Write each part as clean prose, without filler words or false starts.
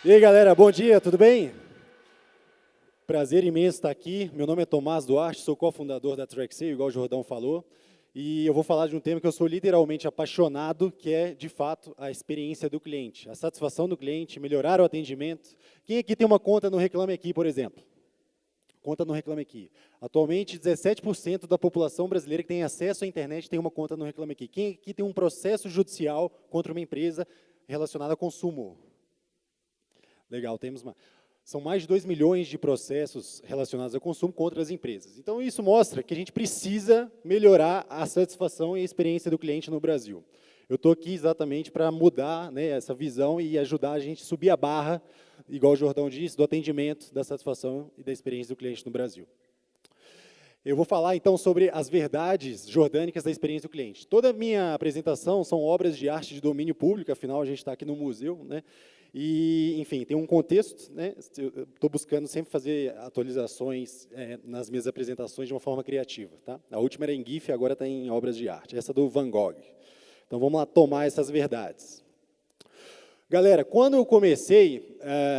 E aí, galera, bom dia, tudo bem? Prazer imenso estar aqui. Meu nome é Tomás Duarte, sou cofundador da Trexel, igual o Jordão falou. E eu vou falar de um tema que eu sou literalmente apaixonado, que é, de fato, a experiência do cliente, a satisfação do cliente, melhorar o atendimento. Quem aqui tem uma conta no Reclame Aqui, por exemplo? Conta no Reclame Aqui. Atualmente, 17% da população brasileira que tem acesso à internet tem uma conta no Reclame Aqui. Quem aqui tem um processo judicial contra uma empresa relacionada a consumo? Legal, temos uma. São mais de 2 milhões de processos relacionados a consumo contra as empresas. Então, isso mostra que a gente precisa melhorar a satisfação e a experiência do cliente no Brasil. Eu estou aqui exatamente para mudar, né, essa visão e ajudar a gente a subir a barra, igual o Jordão disse, do atendimento, da satisfação e da experiência do cliente no Brasil. Eu vou falar, então, sobre as verdades jordânicas da experiência do cliente. Toda a minha apresentação são obras de arte de domínio público, afinal, a gente está aqui no museu, né? E, enfim, tem um contexto, né? Estou buscando sempre fazer atualizações nas minhas apresentações de uma forma criativa, tá? A última era em GIF, agora está em obras de arte. Essa do Van Gogh. Então, vamos lá tomar essas verdades. Galera, quando eu comecei,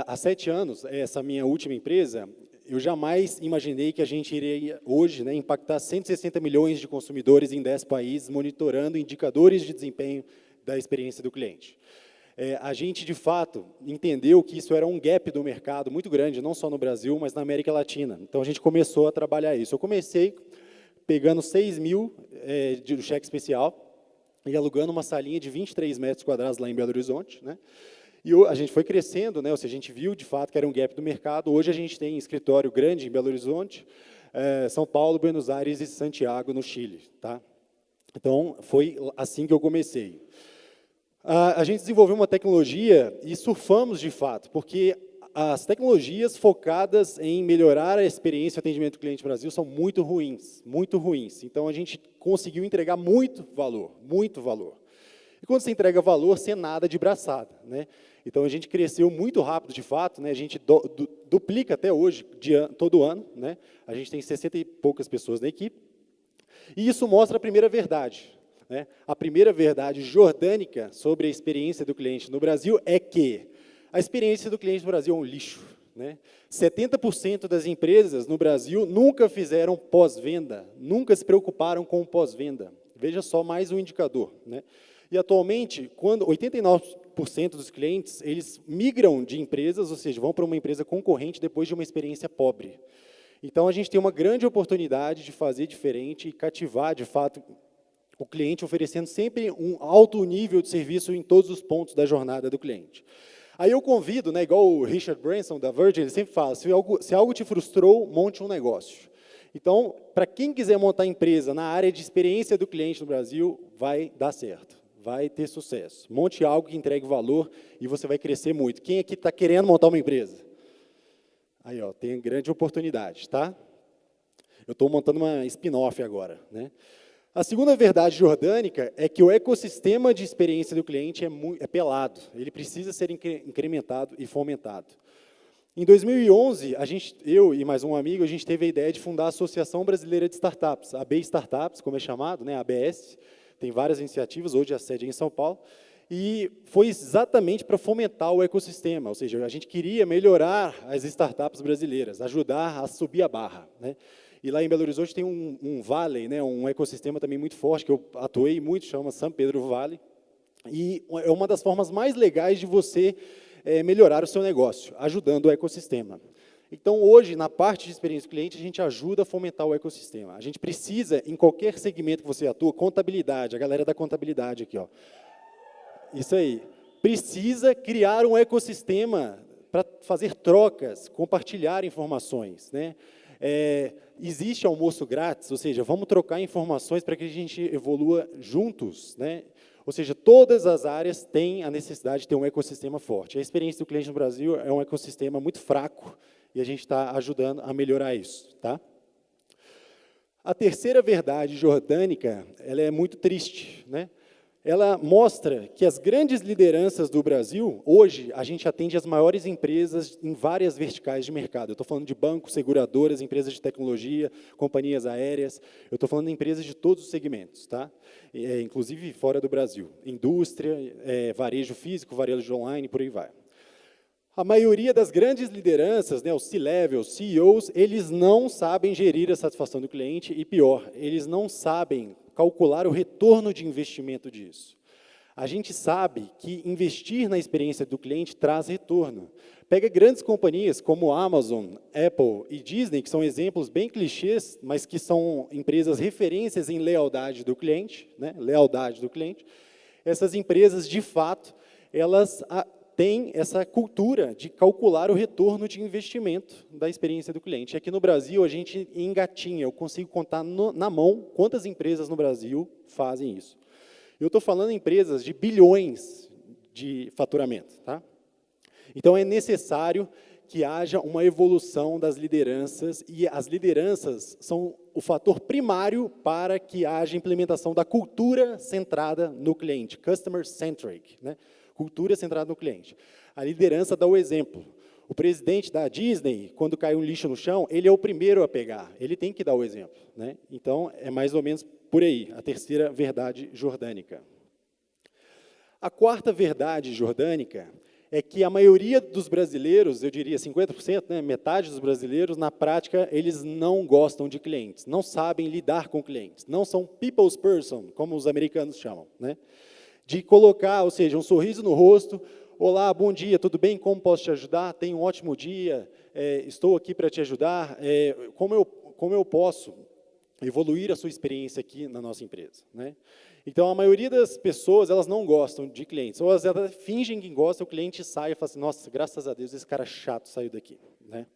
há 7 anos, essa minha última empresa, eu jamais imaginei que a gente iria, hoje, né, impactar 160 milhões de consumidores em 10 países, monitorando indicadores de desempenho da experiência do cliente. A gente, de fato, entendeu que isso era um gap do mercado muito grande, não só no Brasil, mas na América Latina. Então, a gente começou a trabalhar isso. Eu comecei pegando 6 mil de cheque especial e alugando uma salinha de 23 metros quadrados lá em Belo Horizonte, né? E a gente foi crescendo, né? Ou seja, a gente viu, de fato, que era um gap do mercado. Hoje, a gente tem escritório grande em Belo Horizonte, São Paulo, Buenos Aires e Santiago, no Chile, tá? Então, foi assim que eu comecei. A gente desenvolveu uma tecnologia e surfamos de fato, porque as tecnologias focadas em melhorar a experiência e atendimento do cliente no Brasil são muito ruins, muito ruins. Então, a gente conseguiu entregar muito valor, muito valor. E quando você entrega valor, você nada de braçada, né? Então, a gente cresceu muito rápido, de fato, né? A gente duplica até hoje, todo ano, né? A gente tem 60 e poucas pessoas na equipe. E isso mostra a primeira verdade, né? A primeira verdade jordânica sobre a experiência do cliente no Brasil é que a experiência do cliente no Brasil é um lixo, né? 70% das empresas no Brasil nunca fizeram pós-venda, nunca se preocuparam com o pós-venda. Veja só mais um indicador, né? E, atualmente, quando 89% dos clientes, eles migram de empresas, ou seja, vão para uma empresa concorrente depois de uma experiência pobre. Então, a gente tem uma grande oportunidade de fazer diferente e cativar, de fato, o cliente, oferecendo sempre um alto nível de serviço em todos os pontos da jornada do cliente. Aí eu convido, né, igual o Richard Branson, da Virgin, ele sempre fala, se algo te frustrou, monte um negócio. Então, para quem quiser montar empresa na área de experiência do cliente no Brasil, vai dar certo, vai ter sucesso. Monte algo que entregue valor e você vai crescer muito. Quem aqui está querendo montar uma empresa? Aí, ó, tem grande oportunidade, tá? Eu estou montando uma spin-off agora, né? A segunda verdade jordânica é que o ecossistema de experiência do cliente é pelado, ele precisa ser incrementado e fomentado. Em 2011, eu e mais um amigo, a gente teve a ideia de fundar a Associação Brasileira de Startups, a AB Startups, como é chamado, né, a ABS, tem várias iniciativas, hoje a sede é em São Paulo, e foi exatamente para fomentar o ecossistema, ou seja, a gente queria melhorar as startups brasileiras, ajudar a subir a barra, né? E lá em Belo Horizonte tem um valley, né, um ecossistema também muito forte, que eu atuei muito, chama São Pedro Valley, e é uma das formas mais legais de você melhorar o seu negócio, ajudando o ecossistema. Então, hoje, na parte de experiência do cliente, a gente ajuda a fomentar o ecossistema. A gente precisa, em qualquer segmento que você atua, contabilidade, a galera da contabilidade aqui, ó. Isso aí. Precisa criar um ecossistema para fazer trocas, compartilhar informações, né? Existe almoço grátis, ou seja, vamos trocar informações para que a gente evolua juntos, né? Ou seja, todas as áreas têm a necessidade de ter um ecossistema forte. A experiência do cliente no Brasil é um ecossistema muito fraco e a gente está ajudando a melhorar isso, tá? A terceira verdade jordânica, ela é muito triste, né? Ela mostra que as grandes lideranças do Brasil, hoje, a gente atende as maiores empresas em várias verticais de mercado. Eu estou falando de bancos, seguradoras, empresas de tecnologia, companhias aéreas, eu estou falando de empresas de todos os segmentos, tá? Inclusive fora do Brasil. Indústria, varejo físico, varejo online, por aí vai. A maioria das grandes lideranças, né, os C-levels, CEOs, eles não sabem gerir a satisfação do cliente e, pior, eles não sabem calcular o retorno de investimento disso. A gente sabe que investir na experiência do cliente traz retorno. Pega grandes companhias como Amazon, Apple e Disney, que são exemplos bem clichês, mas que são empresas referências em lealdade do cliente, né, lealdade do cliente. Essas empresas, de fato, elas têm essa cultura de calcular o retorno de investimento da experiência do cliente. Aqui no Brasil, a gente engatinha, eu consigo contar na mão quantas empresas no Brasil fazem isso. Eu estou falando em empresas de bilhões de faturamento. Tá? Então, é necessário que haja uma evolução das lideranças, e as lideranças são o fator primário para que haja implementação da cultura centrada no cliente, customer-centric, né? Cultura centrada no cliente. A liderança dá o exemplo. O presidente da Disney, quando cai um lixo no chão, ele é o primeiro a pegar, ele tem que dar o exemplo. Né? Então, é mais ou menos por aí, a terceira verdade jordânica. A quarta verdade jordânica é que a maioria dos brasileiros, eu diria 50%, né, metade dos brasileiros, na prática, eles não gostam de clientes, não sabem lidar com clientes, não são people's person, como os americanos chamam. Né? De colocar, ou seja, um sorriso no rosto, olá, bom dia, tudo bem, como posso te ajudar? Tenha um ótimo dia, estou aqui para te ajudar, como eu posso evoluir a sua experiência aqui na nossa empresa? Né? Então, a maioria das pessoas, elas não gostam de clientes, ou elas fingem que gostam, o cliente sai e fala assim, nossa, graças a Deus, esse cara chato saiu daqui. Né?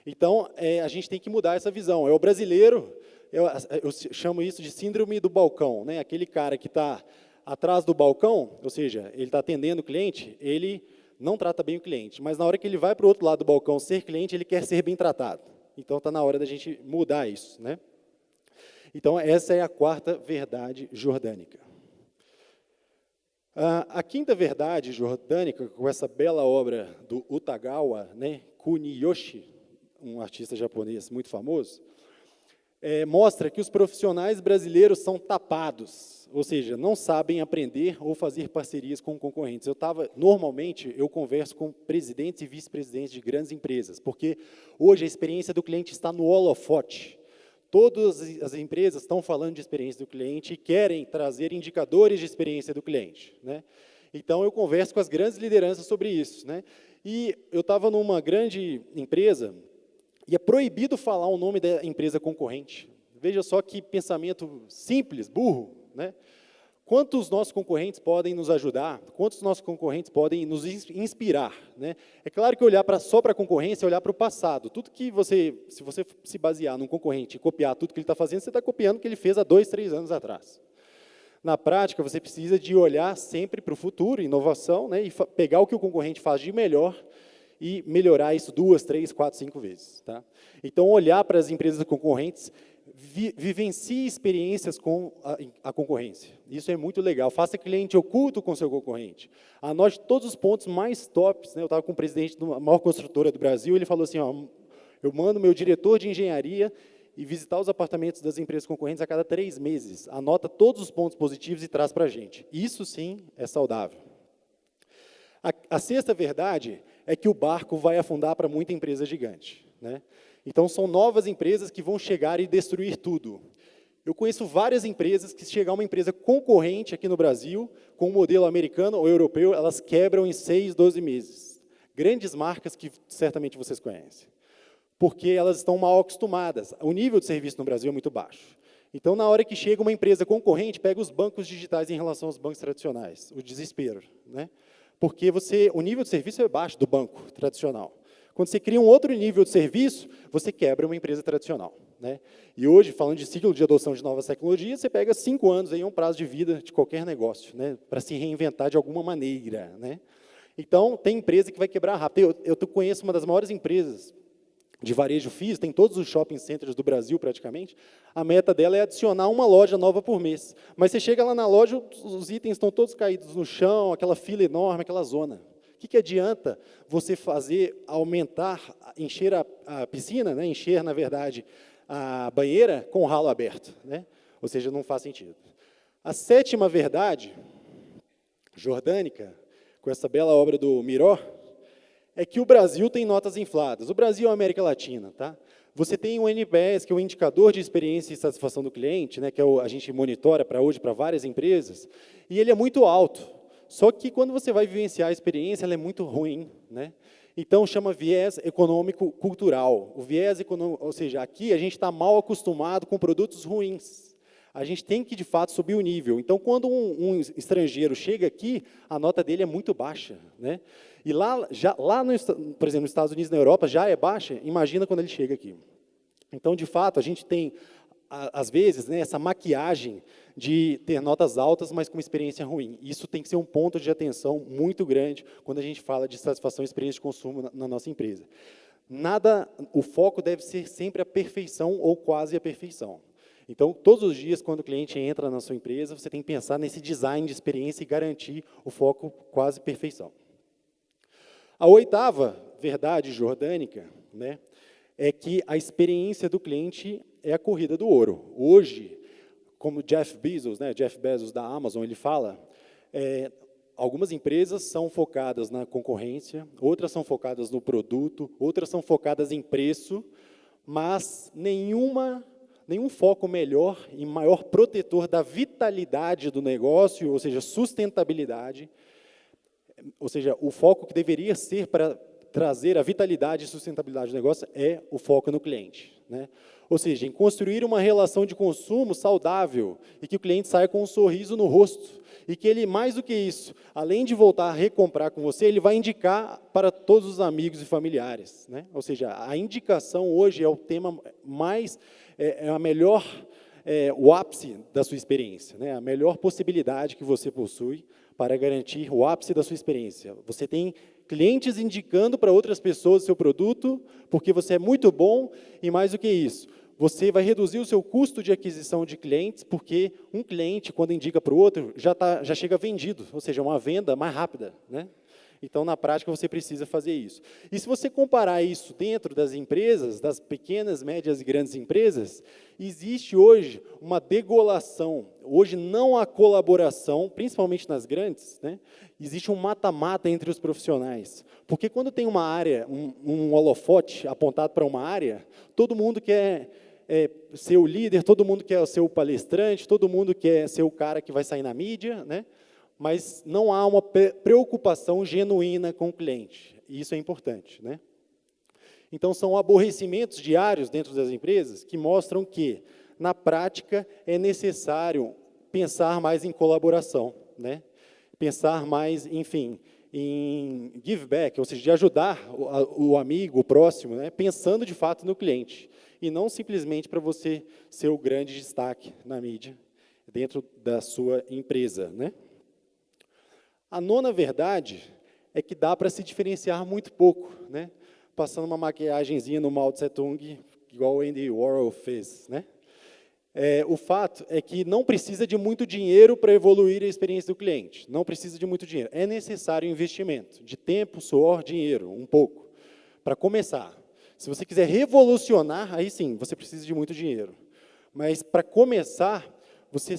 Então, a gente tem que mudar essa visão. É o brasileiro, eu chamo isso de síndrome do balcão, né? Aquele cara que está atrás do balcão, ou seja, ele está atendendo o cliente, ele não trata bem o cliente, mas na hora que ele vai para o outro lado do balcão ser cliente, ele quer ser bem tratado. Então, está na hora da gente mudar isso. Né? Então, essa é a quarta verdade jordânica. A quinta verdade jordânica, com essa bela obra do Utagawa, né, Kuniyoshi, um artista japonês muito famoso, mostra que os profissionais brasileiros são tapados, ou seja, não sabem aprender ou fazer parcerias com concorrentes. Normalmente, eu converso com presidentes e vice-presidentes de grandes empresas, porque hoje a experiência do cliente está no holofote. Todas as empresas estão falando de experiência do cliente e querem trazer indicadores de experiência do cliente. Né? Então, eu converso com as grandes lideranças sobre isso. Né? E eu estava numa grande empresa e é proibido falar o nome da empresa concorrente. Veja só que pensamento simples, burro. Né? Quantos nossos concorrentes podem nos ajudar? Quantos nossos concorrentes podem nos inspirar? Né? É claro que olhar só para a concorrência é olhar para o passado. Tudo que se você se basear num concorrente e copiar tudo que ele está fazendo, você está copiando o que ele fez há 2, 3 anos atrás. Na prática, você precisa de olhar sempre para o futuro, inovação, né? E pegar o que o concorrente faz de melhor e melhorar isso 2, 3, 4, 5 vezes. Tá? Então, olhar para as empresas concorrentes, vivencie experiências com a concorrência. Isso é muito legal. Faça cliente oculto com seu concorrente. Anote todos os pontos mais tops. Né? Eu estava com o presidente da maior construtora do Brasil, ele falou assim, ó, eu mando meu diretor de engenharia e visitar os apartamentos das empresas concorrentes a cada 3 meses. Anota todos os pontos positivos e traz para a gente. Isso, sim, é saudável. A sexta verdade é que o barco vai afundar para muita empresa gigante. Né? Então, são novas empresas que vão chegar e destruir tudo. Eu conheço várias empresas que, se chegar uma empresa concorrente aqui no Brasil, com um modelo americano ou europeu, elas quebram em 6, 12 meses. Grandes marcas que certamente vocês conhecem. Porque elas estão mal acostumadas. O nível de serviço no Brasil é muito baixo. Então, na hora que chega uma empresa concorrente, pega os bancos digitais em relação aos bancos tradicionais. O desespero. Né? Porque o nível de serviço é baixo do banco tradicional. Quando você cria um outro nível de serviço, você quebra uma empresa tradicional. Né? E hoje, falando de ciclo de adoção de novas tecnologias, você pega 5 anos, aí, um prazo de vida de qualquer negócio, né? Para se reinventar de alguma maneira. Né? Então, tem empresa que vai quebrar rápido. Eu conheço uma das maiores empresas de varejo físico, tem todos os shopping centers do Brasil, praticamente. A meta dela é adicionar uma loja nova por mês. Mas você chega lá na loja, os itens estão todos caídos no chão, aquela fila enorme, aquela zona. O que adianta você aumentar, encher a piscina, né? Encher, na verdade, a banheira com o ralo aberto? Né? Ou seja, não faz sentido. A sétima verdade jordânica, com essa bela obra do Miró, é que o Brasil tem notas infladas. O Brasil é a América Latina, tá? Você tem o NPS, que é o indicador de experiência e satisfação do cliente, né, que é a gente monitora para hoje para várias empresas, e ele é muito alto. Só que quando você vai vivenciar a experiência, ela é muito ruim, né? Então chama viés econômico cultural. O viés econômico, ou seja, aqui a gente está mal acostumado com produtos ruins. A gente tem que, de fato, subir o nível. Então, quando um estrangeiro chega aqui, a nota dele é muito baixa, né? E por exemplo, nos Estados Unidos e na Europa, já é baixa, imagina quando ele chega aqui. Então, de fato, a gente tem, às vezes, né, essa maquiagem de ter notas altas, mas com experiência ruim. Isso tem que ser um ponto de atenção muito grande quando a gente fala de satisfação e experiência de consumo na nossa empresa. O foco deve ser sempre a perfeição ou quase a perfeição. Então, todos os dias, quando o cliente entra na sua empresa, você tem que pensar nesse design de experiência e garantir o foco quase perfeição. A oitava verdade jordânica, né, é que a experiência do cliente é a corrida do ouro. Hoje, como Jeff Bezos da Amazon, ele fala, algumas empresas são focadas na concorrência, outras são focadas no produto, outras são focadas em preço, mas nenhum foco melhor e maior protetor da vitalidade do negócio, ou seja, sustentabilidade, ou seja, o foco que deveria ser para trazer a vitalidade e sustentabilidade do negócio é o foco no cliente, né? Ou seja, em construir uma relação de consumo saudável e que o cliente saia com um sorriso no rosto e que ele, mais do que isso, além de voltar a recomprar com você, ele vai indicar para todos os amigos e familiares, né? Ou seja, a indicação hoje é o tema mais, a melhor, o ápice da sua experiência, né? A melhor possibilidade que você possui para garantir o ápice da sua experiência. Você tem clientes indicando para outras pessoas o seu produto, porque você é muito bom, e mais do que isso, você vai reduzir o seu custo de aquisição de clientes, porque um cliente, quando indica para o outro, já chega vendido, ou seja, uma venda mais rápida, né? Então, na prática, você precisa fazer isso. E se você comparar isso dentro das empresas, das pequenas, médias e grandes empresas, existe hoje uma degolação. Hoje não há colaboração, principalmente nas grandes, né? Existe um mata-mata entre os profissionais. Porque quando tem uma área, um holofote apontado para uma área, todo mundo quer ser o líder, todo mundo quer ser o palestrante, todo mundo quer ser o cara que vai sair na mídia, né? Mas não há uma preocupação genuína com o cliente. E isso é importante, né? Então, são aborrecimentos diários dentro das empresas que mostram que, na prática, é necessário pensar mais em colaboração, né? Pensar mais, enfim, em give back, ou seja, de ajudar o amigo, o próximo, né? Pensando, de fato, no cliente. E não simplesmente para você ser o grande destaque na mídia, dentro da sua empresa, né? A nona verdade é que dá para se diferenciar muito pouco, né? Passando uma maquiagenzinha no Mao Tse Tung, igual o Andy Warhol fez, né? O fato é que não precisa de muito dinheiro para evoluir a experiência do cliente. Não precisa de muito dinheiro. É necessário investimento de tempo, suor, dinheiro, um pouco, para começar. Se você quiser revolucionar, aí sim, você precisa de muito dinheiro. Mas, para começar, você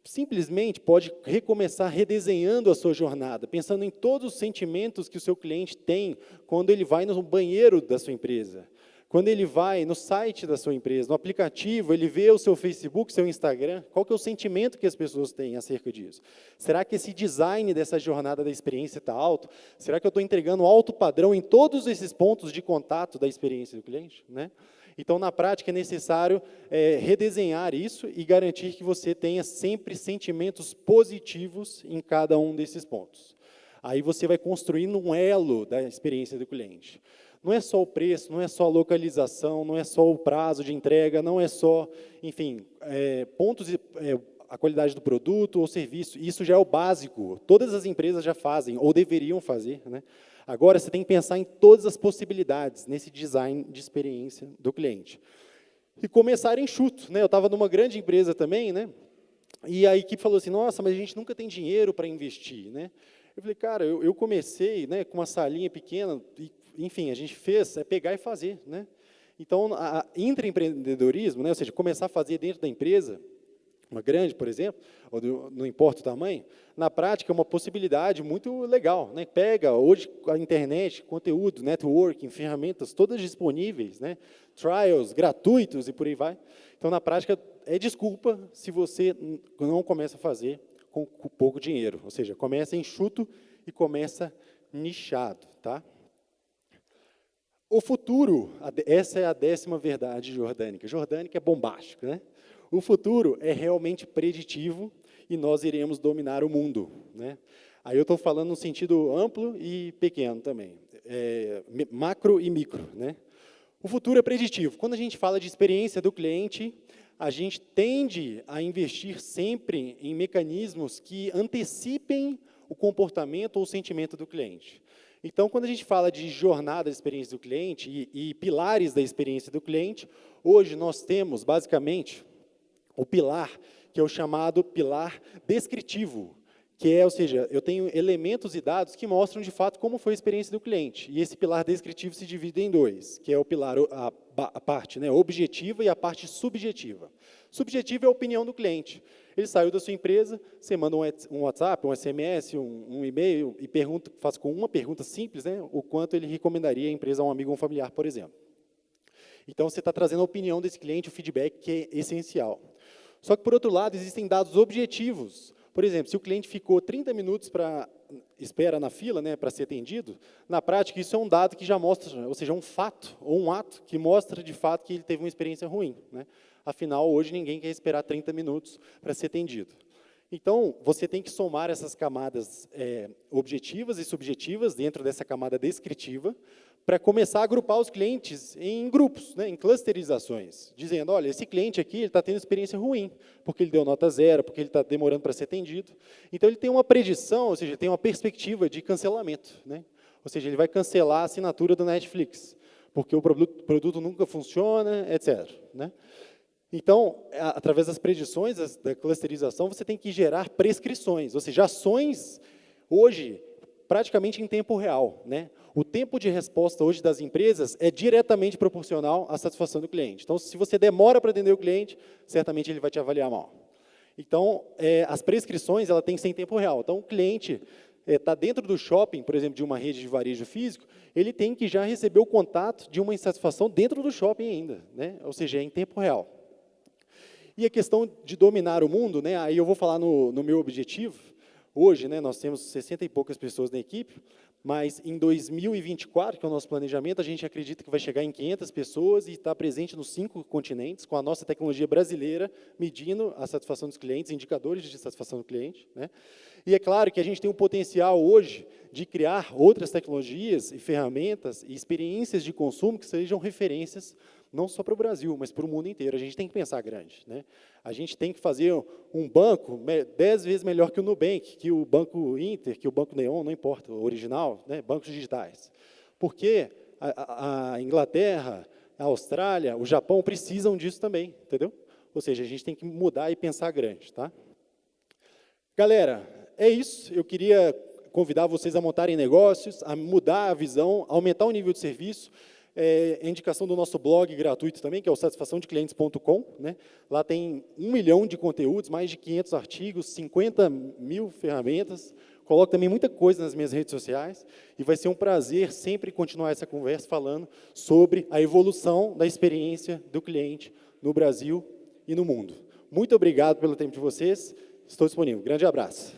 simplesmente pode recomeçar redesenhando a sua jornada, pensando em todos os sentimentos que o seu cliente tem quando ele vai no banheiro da sua empresa, quando ele vai no site da sua empresa, no aplicativo, ele vê o seu Facebook, seu Instagram, qual que é o sentimento que as pessoas têm acerca disso? Será que esse design dessa jornada da experiência está alto? Será que eu estou entregando alto padrão em todos esses pontos de contato da experiência do cliente, né? Então, na prática, é necessário redesenhar isso e garantir que você tenha sempre sentimentos positivos em cada um desses pontos. Aí você vai construindo um elo da experiência do cliente. Não é só o preço, não é só a localização, não é só o prazo de entrega, não é só, enfim, a qualidade do produto ou serviço. Isso já é o básico. Todas as empresas já fazem, ou deveriam fazer, né? Agora, você tem que pensar em todas as possibilidades nesse design de experiência do cliente. E começar enxuto, né? Eu estava numa grande empresa também, né? E a equipe falou assim, nossa, mas a gente nunca tem dinheiro para investir, né? Eu falei, cara, eu comecei, né, com uma salinha pequena, e, enfim, a gente fez, pegar e fazer, né? Então, intraempreendedorismo, né, ou seja, começar a fazer dentro da empresa, uma grande, por exemplo, ou não importa o tamanho, na prática é uma possibilidade muito legal, né? Pega hoje a internet, conteúdo, networking, ferramentas todas disponíveis, né? Trials gratuitos e por aí vai. Então, na prática, é desculpa se você não começa a fazer com pouco dinheiro, ou seja, começa enxuto e começa nichado, tá? O futuro, essa é a 10ª verdade jordânica. Jordânica é bombástico, né? O futuro é realmente preditivo e nós iremos dominar o mundo, né? Aí eu estou falando no sentido amplo e pequeno também, macro e micro, né? O futuro é preditivo. Quando a gente fala de experiência do cliente, a gente tende a investir sempre em mecanismos que antecipem o comportamento ou o sentimento do cliente. Então, quando a gente fala de jornada da experiência do cliente e pilares da experiência do cliente, hoje nós temos, basicamente, o pilar, que é o chamado pilar descritivo, que é, ou seja, eu tenho elementos e dados que mostram, de fato, como foi a experiência do cliente. E esse pilar descritivo se divide em dois, que é o pilar, a parte, né, objetiva e a parte subjetiva. Subjetiva é a opinião do cliente. Ele saiu da sua empresa, você manda um WhatsApp, um SMS, um e-mail, e faz com uma pergunta simples, né, o quanto ele recomendaria a empresa a um amigo ou um familiar, por exemplo. Então, você está trazendo a opinião desse cliente, o feedback, que é essencial. Só que, por outro lado, existem dados objetivos. Por exemplo, se o cliente ficou 30 minutos para espera na fila, né, para ser atendido, na prática, isso é um dado que já mostra, ou seja, um fato, ou um ato, que mostra, de fato, que ele teve uma experiência ruim, né? Afinal, hoje, ninguém quer esperar 30 minutos para ser atendido. Então, você tem que somar essas camadas objetivas e subjetivas dentro dessa camada descritiva, para começar a agrupar os clientes em grupos, né, em clusterizações, dizendo, olha, esse cliente aqui está tendo experiência ruim, porque ele deu nota 0, porque ele está demorando para ser atendido. Então, ele tem uma predição, ou seja, tem uma perspectiva de cancelamento, né? Ou seja, ele vai cancelar a assinatura do Netflix, porque o produto nunca funciona, etc., né? Então, através das predições, da clusterização, você tem que gerar prescrições, ou seja, ações, hoje, praticamente em tempo real, né? O tempo de resposta hoje das empresas é diretamente proporcional à satisfação do cliente. Então, se você demora para atender o cliente, certamente ele vai te avaliar mal. Então, as prescrições, ela tem que ser em tempo real. Então, o cliente está dentro do shopping, por exemplo, de uma rede de varejo físico, ele tem que já receber o contato de uma insatisfação dentro do shopping ainda, né? Ou seja, é em tempo real. E a questão de dominar o mundo, né? Aí eu vou falar no meu objetivo. Hoje, né, nós temos 60 e poucas pessoas na equipe, mas em 2024, que é o nosso planejamento, a gente acredita que vai chegar em 500 pessoas e estar presente nos 5 continentes, com a nossa tecnologia brasileira, medindo a satisfação dos clientes, indicadores de satisfação do cliente, né? E é claro que a gente tem um potencial hoje de criar outras tecnologias e ferramentas e experiências de consumo que sejam referências não só para o Brasil, mas para o mundo inteiro. A gente tem que pensar grande, né? A gente tem que fazer um banco 10 vezes melhor que o Nubank, que o Banco Inter, que o Banco Neon, não importa, o original, né? Bancos digitais. Porque a Inglaterra, a Austrália, o Japão precisam disso também, entendeu? Ou seja, a gente tem que mudar e pensar grande, tá? Galera, é isso. Eu queria convidar vocês a montarem negócios, a mudar a visão, aumentar o nível de serviço. A indicação do nosso blog gratuito também, que é o satisfaçãodeclientes.com, né? Lá tem 1 milhão de conteúdos, mais de 500 artigos, 50 mil ferramentas. Coloco também muita coisa nas minhas redes sociais e vai ser um prazer sempre continuar essa conversa falando sobre a evolução da experiência do cliente no Brasil e no mundo. Muito obrigado pelo tempo de vocês. Estou disponível. Grande abraço.